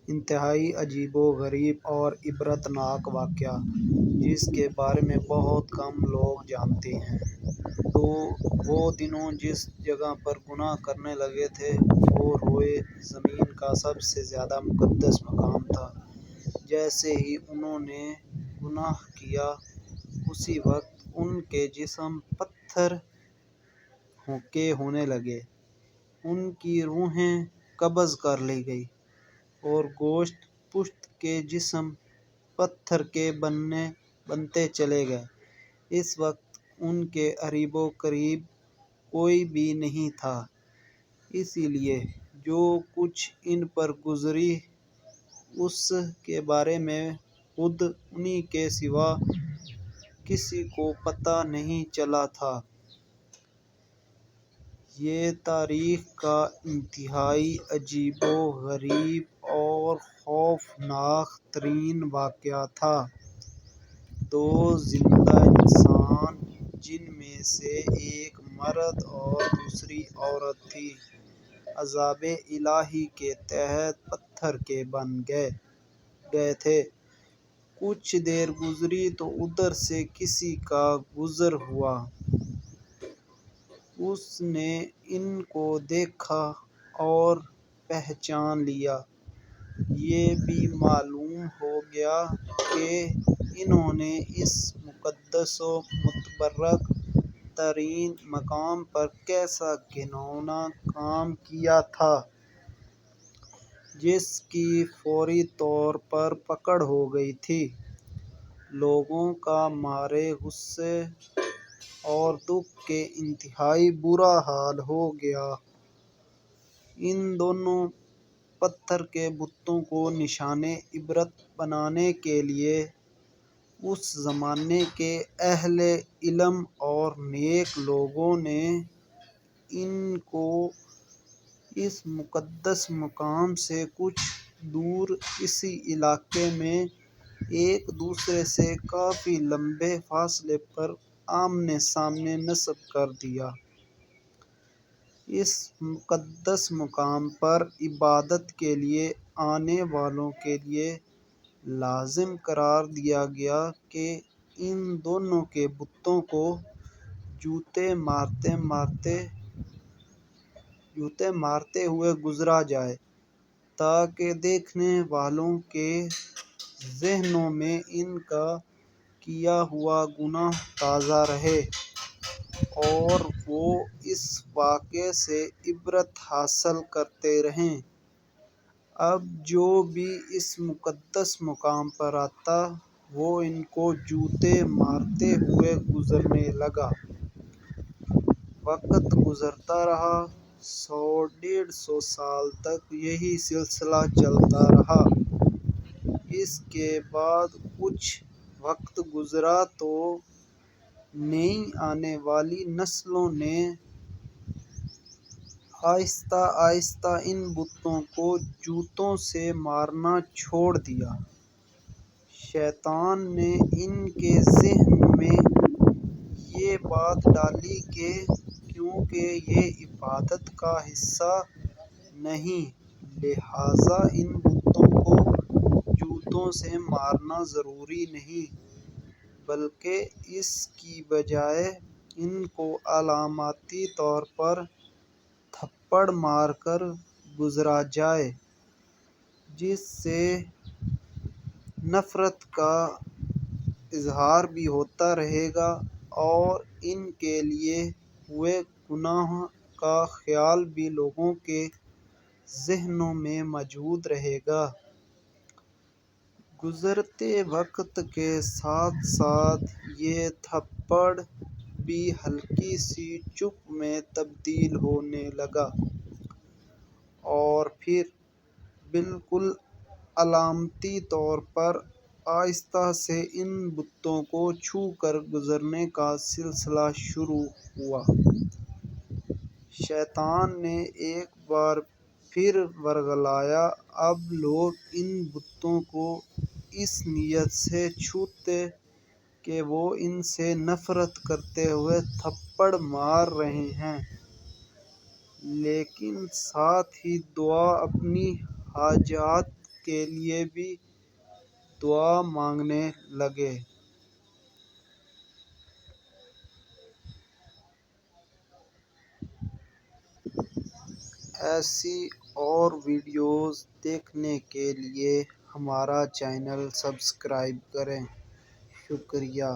انتہائی عجیب و غریب اور عبرتناک واقعہ جس کے بارے میں بہت کم لوگ جانتے ہیں۔ وہ دنوں جس جگہ پر گناہ کرنے لگے تھے وہ روئے زمین کا سب سے زیادہ مقدس مقام تھا۔ جیسے ہی انہوں نے گناہ کیا اسی وقت ان کے جسم پتھر کے ہونے لگے، ان کی روحیں قبض کر لی گئیں اور گوشت پشت کے جسم پتھر کے بنتے چلے گئے۔ اس وقت ان کے قریب و قریب کوئی بھی نہیں تھا، اسی لیے جو کچھ ان پر گزری اس کے بارے میں خود انہی کے سوا کسی کو پتہ نہیں چلا تھا۔ یہ تاریخ کا انتہائی عجیب و غریب اور خوفناک ترین واقعہ تھا۔ دو زندہ انسان جن میں سے ایک مرد اور دوسری عورت تھی، عذاب الہی کے تحت پتھر کے بن گئے تھے۔ کچھ دیر گزری تو ادھر سے کسی کا گزر ہوا۔ اس نے ان کو دیکھا اور پہچان لیا۔ یہ بھی معلوم ہو گیا کہ انہوں نے اس مقدس و متبرک ترین مقام پر کیسا گھناؤنا کام کیا تھا جس کی فوری طور پر پکڑ ہو گئی تھی۔ لوگوں کا مارے غصے اور دکھ سے انتہائی برا حال ہو گیا۔ ان دونوں پتھر کے بتوں کو نشان عبرت بنانے کے لیے اس زمانے کے اہل علم اور نیک لوگوں نے ان کو اس مقدس مقام سے کچھ دور اسی علاقے میں ایک دوسرے سے کافی لمبے فاصلے پر آمنے سامنے نصب کر دیا۔ اس مقدس مقام پر عبادت کے لیے آنے والوں کے لیے لازم قرار دیا گیا کہ ان دونوں کے بتوں کو جوتے مارتے ہوئے گزارا جائے تاکہ دیکھنے والوں کے ذہنوں میں ان کا کیا ہوا گناہ تازہ رہے اور وہ اس واقعے سے عبرت حاصل کرتے رہیں۔ اب جو بھی اس مقدس مقام پر آتا وہ ان کو جوتے مارتے ہوئے گزرنے لگا۔ وقت گزرتا رہا، 100-150 سال تک یہی سلسلہ چلتا رہا۔ اس کے بعد کچھ وقت گزرا تو نئی آنے والی نسلوں نے آہستہ آہستہ ان بتوں کو جوتوں سے مارنا چھوڑ دیا۔ شیطان نے ان کے ذہن میں یہ بات ڈالی کہ کیونکہ یہ عبادت کا حصہ نہیں لہٰذا ان بتوں کو جوتوں سے مارنا ضروری نہیں بلکہ اس کی بجائے ان کو علامتی طور پر تھپڑ مار کر گزارا جائے، جس سے نفرت کا اظہار بھی ہوتا رہے گا اور ان کے کیے ہوئے گناہ کا خیال بھی لوگوں کے ذہنوں میں موجود رہے گا۔ گزرتے وقت کے ساتھ ساتھ یہ تھپڑ بھی ہلکی سی چوٹ میں تبدیل ہونے لگا اور پھر بالکل علامتی طور پر آہستہ سے ان بتوں کو چھو کر گزرنے کا سلسلہ شروع ہوا۔ شیطان نے ایک بار پھر ورگلایا۔ اب لوگ ان بتوں کو اس نیت سے چھوتے کہ وہ ان سے نفرت کرتے ہوئے تھپڑ مار رہے ہیں، لیکن ساتھ ہی دعا اپنی حاجات کے لیے بھی دعا مانگنے لگے۔ ایسی اور ویڈیوز دیکھنے کے لیے ہمارا چینل سبسکرائب کریں۔ شکریہ۔